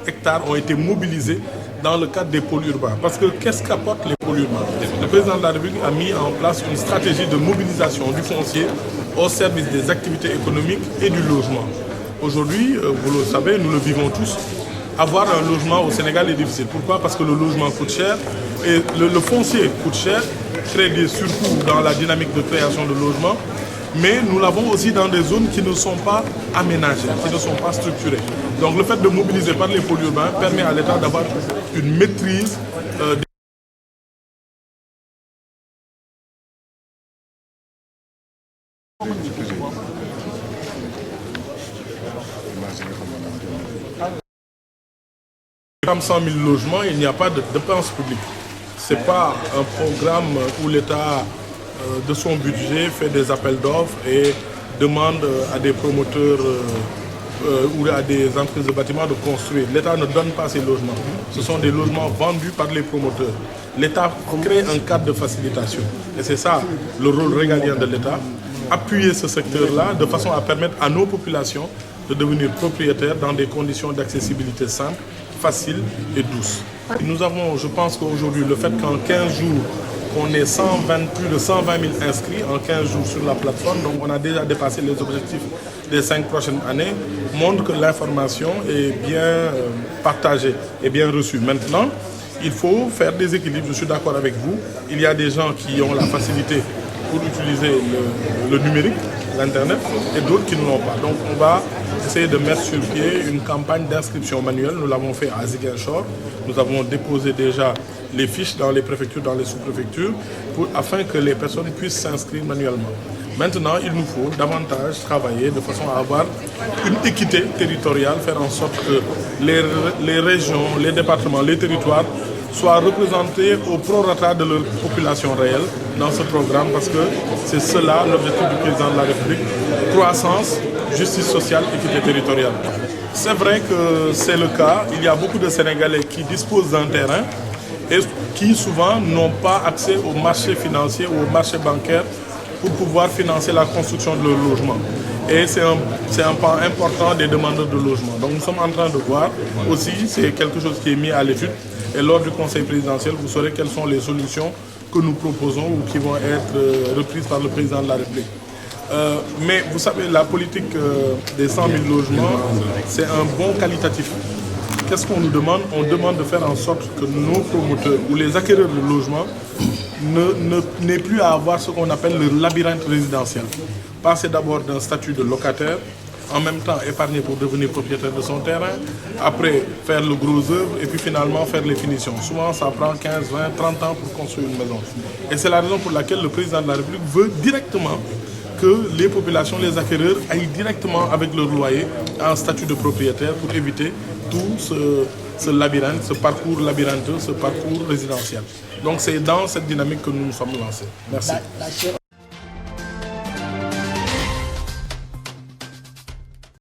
hectares ont été mobilisés dans le cadre des pôles urbains. Parce que qu'est-ce qu'apportent les pôles urbains? Le président de la République a mis en place une stratégie de mobilisation du foncier au service des activités économiques et du logement. Aujourd'hui, vous le savez, nous le vivons tous, avoir un logement au Sénégal est difficile. Pourquoi? Parce que le logement coûte cher et le foncier coûte cher, crée des surcoûts dans la dynamique de création de logements, mais nous l'avons aussi dans des zones qui ne sont pas aménagées, qui ne sont pas structurées. Donc le fait de mobiliser par les pôles urbains permet à l'État d'avoir une maîtrise Programme 100 000 logements, il n'y a pas de dépenses publiques. Ce n'est pas un programme où l'État, de son budget, fait des appels d'offres et demande à des promoteurs ou à des entreprises de bâtiments de construire. L'État ne donne pas ces logements. Ce sont des logements vendus par les promoteurs. L'État crée un cadre de facilitation. Et c'est ça le rôle régalien de l'État. Appuyer ce secteur-là de façon à permettre à nos populations de devenir propriétaires dans des conditions d'accessibilité simples, faciles et douces. Nous avons, je pense qu'aujourd'hui, le fait qu'en 15 jours, on ait plus de 120 000 inscrits en 15 jours sur la plateforme, donc on a déjà dépassé les objectifs des 5 prochaines années, montre que l'information est bien partagée et bien reçue. Maintenant, il faut faire des équilibres, je suis d'accord avec vous. Il y a des gens qui ont la facilité pour utiliser le numérique, l'Internet, et d'autres qui ne l'ont pas. Donc on va essayer de mettre sur pied une campagne d'inscription manuelle. Nous l'avons fait à Ziguinchor. Nous avons déposé déjà les fiches dans les préfectures, dans les sous-préfectures, afin que les personnes puissent s'inscrire manuellement. Maintenant, il nous faut davantage travailler de façon à avoir une équité territoriale, faire en sorte que les régions, les départements, les territoires soient représentés au prorata de leur population réelle dans ce programme, parce que c'est cela l'objectif du président de la République: croissance, justice sociale, équité territoriale. C'est vrai que c'est le cas. Il y a beaucoup de Sénégalais qui disposent d'un terrain et qui souvent n'ont pas accès au marché financier ou au marché bancaire pour pouvoir financer la construction de leur logement. Et c'est un pan important des demandeurs de logement. Donc nous sommes en train de voir aussi, c'est quelque chose qui est mis à l'étude. Et lors du Conseil présidentiel, vous saurez quelles sont les solutions que nous proposons ou qui vont être reprises par le président de la République. Mais vous savez, la politique des 100 000 logements, c'est un bon qualitatif. Qu'est-ce qu'on nous demande? On demande de faire en sorte que nos promoteurs ou les acquéreurs de logements n'aient plus à avoir ce qu'on appelle le labyrinthe résidentiel. Passer d'abord d'un statut de locataire, en même temps épargner pour devenir propriétaire de son terrain, après faire le gros œuvre et puis finalement faire les finitions. Souvent ça prend 15, 20, 30 ans pour construire une maison. Et c'est la raison pour laquelle le président de la République veut directement que les populations, les acquéreurs aillent directement avec leur loyer en statut de propriétaire pour éviter tout ce labyrinthe, ce parcours labyrintheux, ce parcours résidentiel. Donc c'est dans cette dynamique que nous nous sommes lancés. Merci.